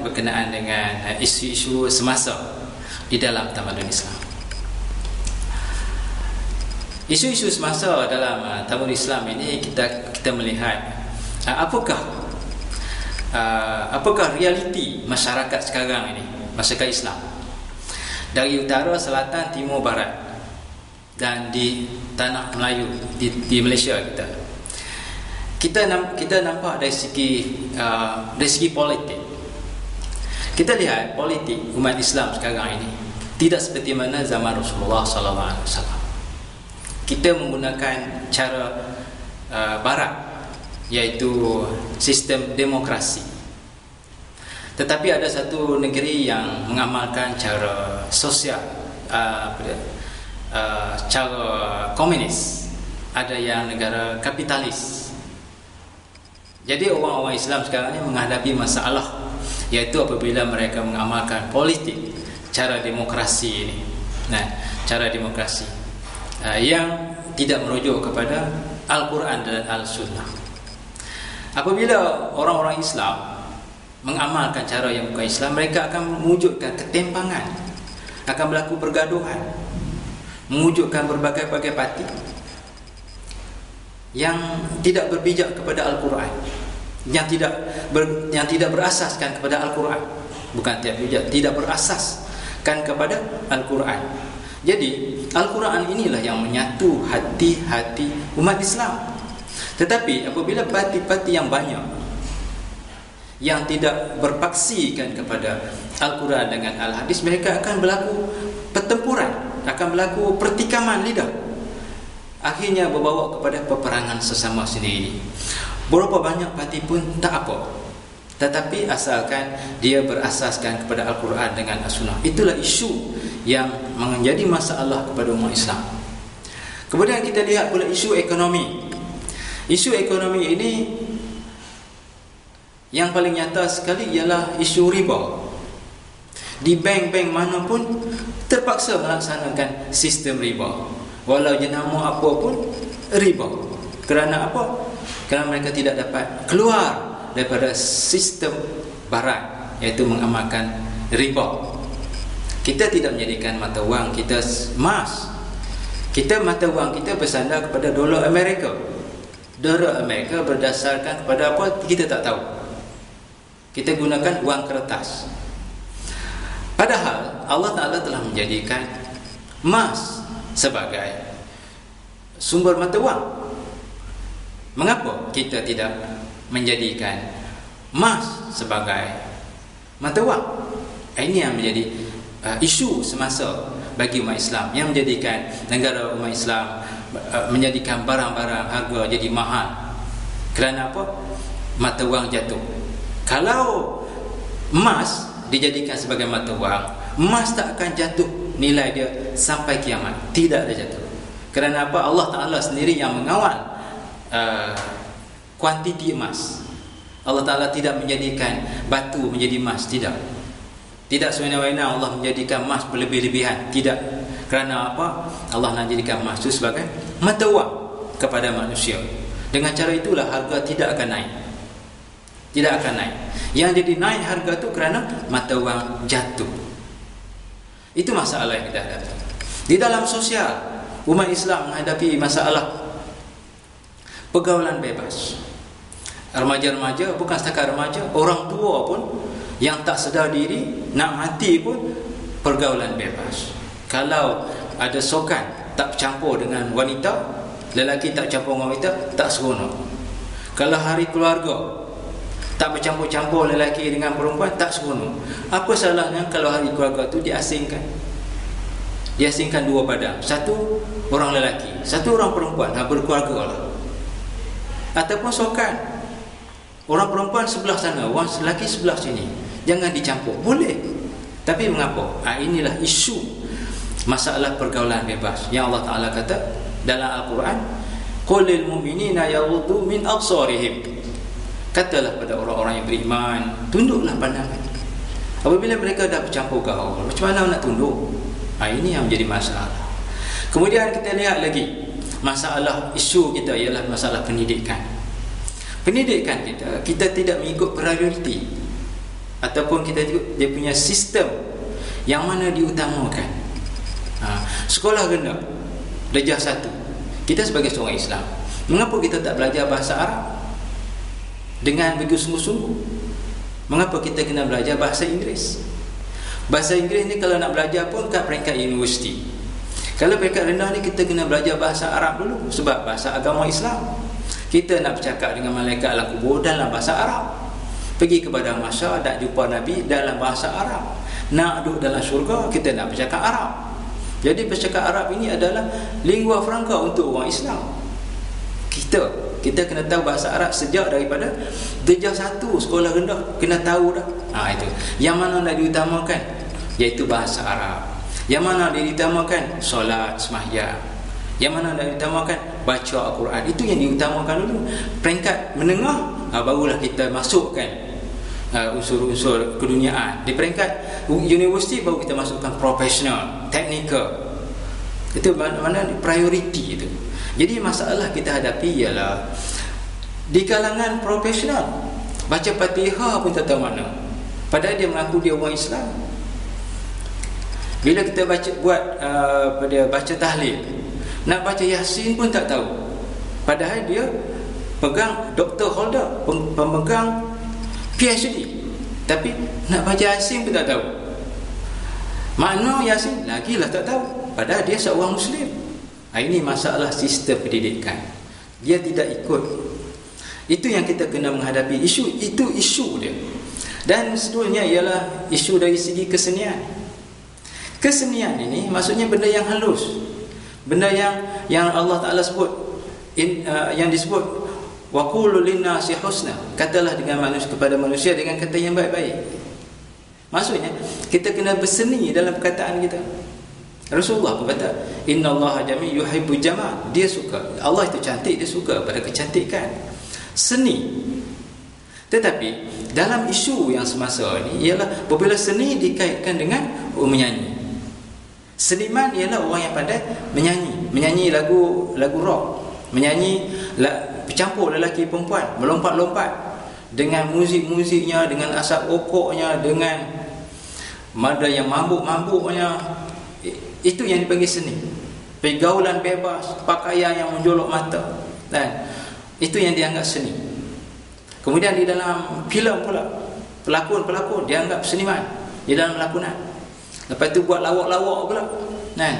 berkenaan dengan isu-isu semasa di dalam tamadun Islam. Isu-isu semasa dalam tamadun Islam ini kita melihat apakah realiti masyarakat sekarang ini, masyarakat Islam dari utara, selatan, timur, barat, dan di tanah Melayu, di Malaysia kita nampak dari segi politik. Kita lihat politik umat Islam sekarang ini tidak seperti mana zaman Rasulullah SAW. Kita menggunakan cara barat, iaitu sistem demokrasi. Tetapi ada satu negeri yang mengamalkan cara sosial, cara komunis. Ada yang negara kapitalis. Jadi orang-orang Islam sekarang ini menghadapi masalah, iaitu apabila mereka mengamalkan politik cara demokrasi ini. Cara demokrasi yang tidak merujuk kepada Al-Quran dan Al-Sunnah. Apabila orang-orang Islam mengamalkan cara yang bukan Islam, mereka akan mewujudkan ketimpangan, akan berlaku pergaduhan, mewujudkan berbagai-bagai parti yang tidak berpijak kepada Al-Quran, yang tidak berasaskan kepada Al-Quran. Bukan tidak berasaskan kepada Al-Quran. Jadi Al-Quran inilah yang menyatu hati-hati umat Islam. Tetapi apabila parti-parti yang banyak yang tidak berpaksikan kepada Al-Quran dengan Al-Hadis, mereka akan berlaku pertempuran, akan berlaku pertikaman lidah, akhirnya berbawa kepada peperangan sesama sendiri. Berapa banyak parti pun tak apa, tetapi asalkan dia berasaskan kepada Al-Quran dengan As-Sunnah. Itulah isu yang menjadi masalah kepada umat Islam. Kemudian kita lihat pula isu ekonomi. Isu ekonomi ini yang paling nyata sekali ialah isu riba. Di bank-bank mana pun terpaksa melaksanakan sistem riba, walau jenama apa pun riba. Kerana apa? Kerana mereka tidak dapat keluar daripada sistem barat, iaitu mengamalkan riba. Kita tidak menjadikan mata wang kita emas. Mata wang kita bersandar kepada dolar Amerika. Dolar Amerika berdasarkan kepada apa kita tak tahu. Kita gunakan wang kertas. Padahal Allah Ta'ala telah menjadikan emas sebagai sumber mata wang. Mengapa kita tidak menjadikan emas sebagai mata wang? Ini yang menjadi isu semasa bagi umat Islam, yang menjadikan negara umat Islam menjadikan barang-barang harga jadi mahal. Kerana apa? Mata wang jatuh. Kalau emas dijadikan sebagai mata wang, emas tak akan jatuh nilai dia sampai kiamat. Tidak ada jatuh. Kerana apa? Allah Ta'ala sendiri yang mengawal kuantiti emas. Allah Ta'ala tidak menjadikan batu menjadi emas. Tidak semena-mena Allah menjadikan emas berlebih-lebihan. Tidak. Kerana apa? Allah nak jadikan emas itu sebagai mata wang kepada manusia. Dengan cara itulah harga tidak akan naik. Tidak akan naik. Yang jadi naik harga itu kerana mata wang jatuh. Itu masalah yang kita hadapi. Di dalam sosial, umat Islam menghadapi masalah pergaulan bebas. Remaja-remaja, bukan setakat remaja, orang tua pun yang tak sedar diri, nak mati pun pergaulan bebas. Kalau ada sokan tak bercampur dengan wanita, lelaki tak campur dengan wanita, tak seronok. Kalau hari keluarga tak bercampur-campur lelaki dengan perempuan, tak seronok. Apa salahnya kalau hari keluarga tu diasingkan? Diasingkan dua badan, satu orang lelaki, satu orang perempuan, berkeluarga lah. Ataupun sokan, orang perempuan sebelah sana, orang lelaki sebelah sini, jangan dicampur. Boleh. Tapi mengapa? Inilah isu masalah pergaulan bebas yang Allah Ta'ala kata dalam Al-Quran, qul lil mu'minina yaghuddu min absarihim. Katalah pada orang-orang yang beriman, tunduklah pandangan. Apabila mereka dah bercampur gaul, macam mana nak tunduk? Ini yang menjadi masalah. Kemudian kita lihat lagi masalah isu kita ialah masalah pendidikan. Pendidikan kita tidak mengikut prioriti. ataupun kita tengok dia punya sistem yang mana diutamakan. Sekolah rendah darjah 1, kita sebagai seorang Islam, mengapa kita tak belajar bahasa Arab dengan begitu sungguh-sungguh? Mengapa kita kena belajar bahasa Inggeris? Bahasa Inggeris ni kalau nak belajar pun kat peringkat universiti. Kalau peringkat rendah ni kita kena belajar bahasa Arab dulu, sebab bahasa agama Islam. Kita nak bercakap dengan malaikat alam kubur dalam bahasa Arab, pergi kepada masyarakat nak jumpa Nabi dalam bahasa Arab, nak duduk dalam syurga kita nak bercakap Arab. Jadi bercakap Arab ini adalah lingua franca untuk orang Islam. Kita kena tahu bahasa Arab sejak daripada darjah 1 sekolah rendah, kena tahu dah. Itu yang mana nak diutamakan, iaitu bahasa Arab. Yang mana dia diutamakan, solat, sembahyang. Yang mana nak diutamakan, baca Al-Quran. Itu yang diutamakan dulu. Peringkat menengah, barulah kita masukkan unsur-unsur keduniaan. Di peringkat universiti baru kita masukkan profesional, teknikal. Itu mana prioriti itu. Jadi masalah kita hadapi ialah di kalangan profesional, baca Fatihah pun tak tahu mana, padahal dia mengaku dia orang Islam. Bila kita baca tahlil, nak baca Yasin pun tak tahu, padahal dia pegang Dr. Holder, pemegang PhD, tapi nak baca Yasin pun tak tahu. Makna Yasin lagilah tak tahu, padahal dia seorang Muslim. Ini masalah sistem pendidikan, dia tidak ikut. Itu yang kita kena menghadapi. Itu isu dia. Dan seterusnya ialah isu dari segi kesenian. Kesenian ini maksudnya benda yang halus, benda yang Allah Ta'ala sebut, yang disebut waqulu linnasi husna, katalah dengan manusia, kepada manusia dengan kata yang baik-baik. Maksudnya kita kena berseni dalam perkataan kita. Rasulullah pun kata, innallaha jami' yuhibbu jamal. Dia suka, Allah itu cantik, dia suka pada kecantikan, seni. Tetapi dalam isu yang semasa ini ialah apabila seni dikaitkan dengan menyanyi. Seniman ialah orang yang pandai menyanyi lagu rock, menyanyi bercampur lelaki perempuan, melompat-lompat dengan muzik-muziknya, dengan asap rokoknya, dengan mada yang mabuk-mabuknya. Itu yang dipanggil seni. Pergaulan bebas, pakaian yang menjolok mata, dan itu yang dianggap seni. Kemudian di dalam filem pula, pelakon dianggap seniman di dalam lakonan. Lepas tu buat lawak-lawak pula, kan?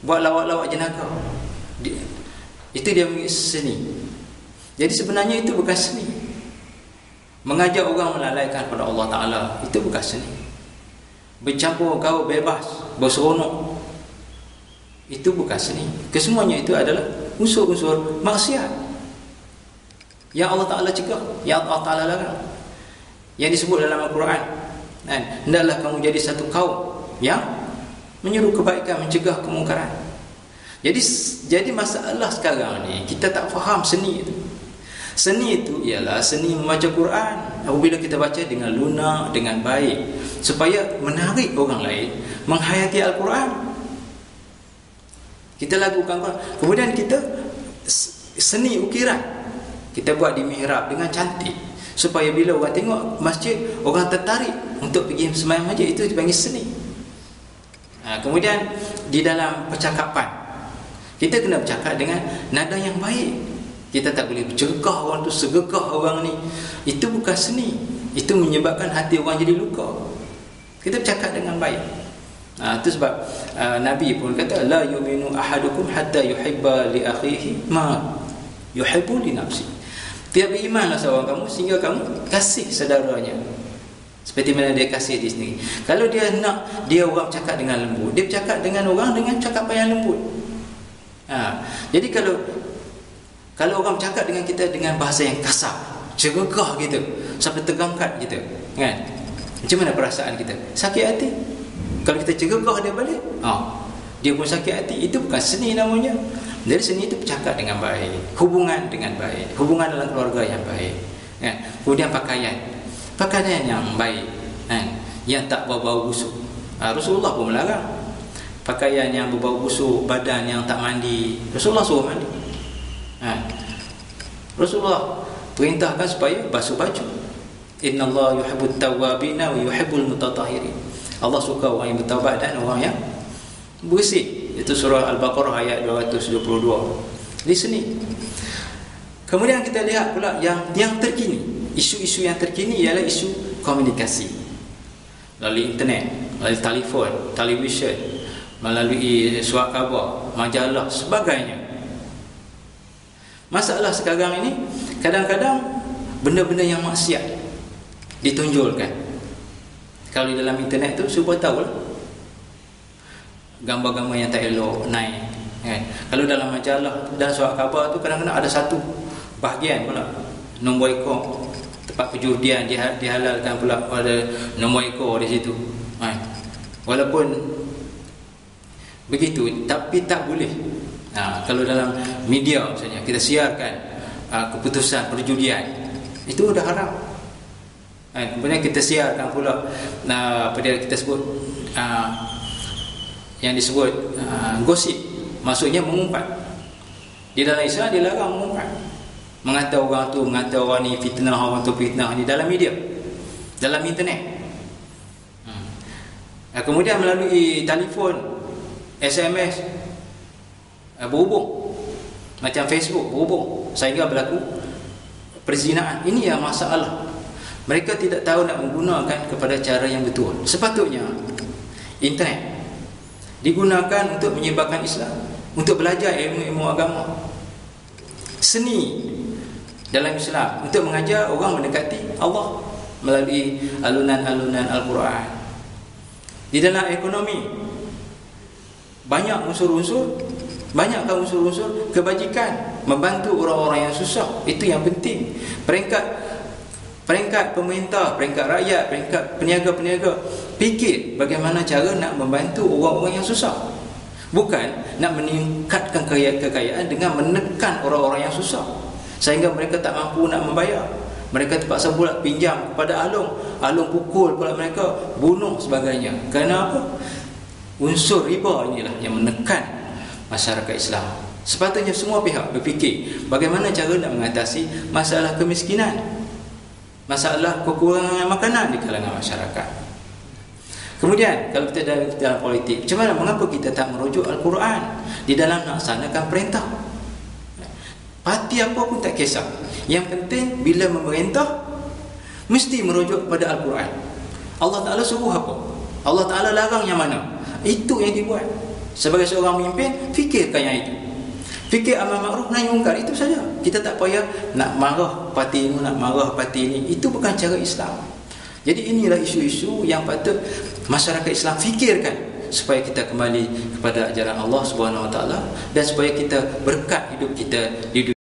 Buat lawak-lawak jenaka. Itu dia panggil seni. Jadi sebenarnya itu bukan seni. Mengajak orang melalaikan pada Allah Ta'ala, itu bukan seni. Bercampur gaul bebas, berseronok, itu bukan seni. Kesemuanya itu adalah unsur-unsur maksiat yang Allah Ta'ala cegah, yang Allah Ta'ala larang, yang disebut dalam Al-Quran, kan? Hendaklah kamu jadi satu kaum yang menyuruh kebaikan, mencegah kemungkaran. Jadi masalah sekarang ni kita tak faham seni itu. Seni itu ialah seni membaca Quran. Apabila kita baca dengan lunak, dengan baik, supaya menarik orang lain menghayati Al-Quran. Kita lakukan Quran. Kemudian kita seni ukiran, kita buat di mihrab dengan cantik, supaya bila orang tengok masjid, orang tertarik untuk pergi sembahyang masjid. Itu dipanggil seni. Kemudian di dalam percakapan, kita kena bercakap dengan nada yang baik. Kita tak boleh bercegah orang tu, segegah orang ni. Itu bukan seni. Itu menyebabkan hati orang jadi luka. Kita bercakap dengan baik. Itu sebab Nabi pun kata, la yu'minu ahadukum hatta yuhibba li akhihi ma yuhibbu li nafsi. Tidak berimanlah seorang kamu sehingga kamu kasih saudaranya seperti mana dia kasih diri sendiri. Kalau dia nak dia orang bercakap dengan lembut, dia bercakap dengan orang dengan cakapan yang lembut. Jadi kalau orang bercakap dengan kita dengan bahasa yang kasar, cegah gitu, sampai tergangkat gitu, kan? Macam mana perasaan kita? Sakit hati. Kalau kita cegah dia balik, dia pun sakit hati. Itu bukan seni namanya. Jadi seni itu bercakap dengan baik, hubungan dengan baik, hubungan dalam keluarga yang baik, kan? Kemudian pakaian yang baik, kan? Yang tak berbau busuk. Rasulullah pun melarang pakaian yang berbau busuk, badan yang tak mandi. Rasulullah suruh mandi. Rasulullah perintahkan supaya basuh baju. Innallaha yuhibbut tawwabina wa yuhibbul mutatahhirin. Allah suka orang yang bertaubat dan orang yang bersih. Itu surah Al-Baqarah ayat 222. Di sini. Kemudian kita lihat pula yang terkini. Isu-isu yang terkini ialah isu komunikasi melalui internet, melalui telefon, televisyen, melalui surat khabar, majalah, sebagainya. Masalah sekarang ini, kadang-kadang benda-benda yang maksiat ditonjolkan. Kalau di dalam internet tu semua tahu lah, gambar-gambar yang tak elok naik kan? Kalau dalam majalah dan surat khabar tu kadang-kadang ada satu bahagian pula nombor ekor tempat perjudian dihalalkan pula, ada nombor ekor di situ kan? Walaupun begitu tapi tak boleh. Kalau dalam media misalnya kita siarkan keputusan perjudian, itu dah haram. Kemudian kita siarkan pula apa dia kita sebut yang disebut gosip, maksudnya mengumpat. Di dalam Islam dilarang mengumpat, mengata orang tu, mengata orang ni fitnah, orang tu fitnah, di dalam media, dalam internet. Kemudian melalui telefon, SMS, berhubung, macam Facebook berhubung sehingga berlaku perzinaan. Ini yang masalah. Mereka tidak tahu nak menggunakan kepada cara yang betul. Sepatutnya internet digunakan untuk menyebarkan Islam, untuk belajar ilmu-ilmu agama, seni dalam Islam, untuk mengajar orang mendekati Allah melalui alunan-alunan Al-Quran. Di dalam ekonomi banyak unsur-unsur kebajikan, membantu orang-orang yang susah. Itu yang penting. Peringkat pemerintah, peringkat rakyat, peringkat peniaga-peniaga, fikir bagaimana cara nak membantu orang-orang yang susah. Bukan nak meningkatkan kekayaan dengan menekan orang-orang yang susah sehingga mereka tak mampu nak membayar. Mereka terpaksa pula pinjam kepada alung pukul pula mereka, bunuh sebagainya. Kerana apa? Unsur riba inilah yang menekan masyarakat Islam. Sepatutnya semua pihak berfikir bagaimana cara nak mengatasi masalah kemiskinan, masalah kekurangan makanan di kalangan masyarakat. Kemudian kalau kita dalam politik, macam mana, mengapa kita tak merujuk Al-Quran di dalam melaksanakan perintah? Parti apa pun tak kisah, yang penting bila memerintah mesti merujuk kepada Al-Quran. Allah Ta'ala suruh apa, Allah Ta'ala larang yang mana, itu yang dibuat. Sebagai seorang pemimpin, fikirkan yang itu. Fikir amal makruf nahi mungkar, itu saja. Kita tak payah nak marah parti ini, nak marah parti ini. Itu bukan cara Islam. Jadi inilah isu-isu yang patut masyarakat Islam fikirkan supaya kita kembali kepada ajaran Allah Subhanahu Wa Taala dan supaya kita berkat hidup kita di dunia.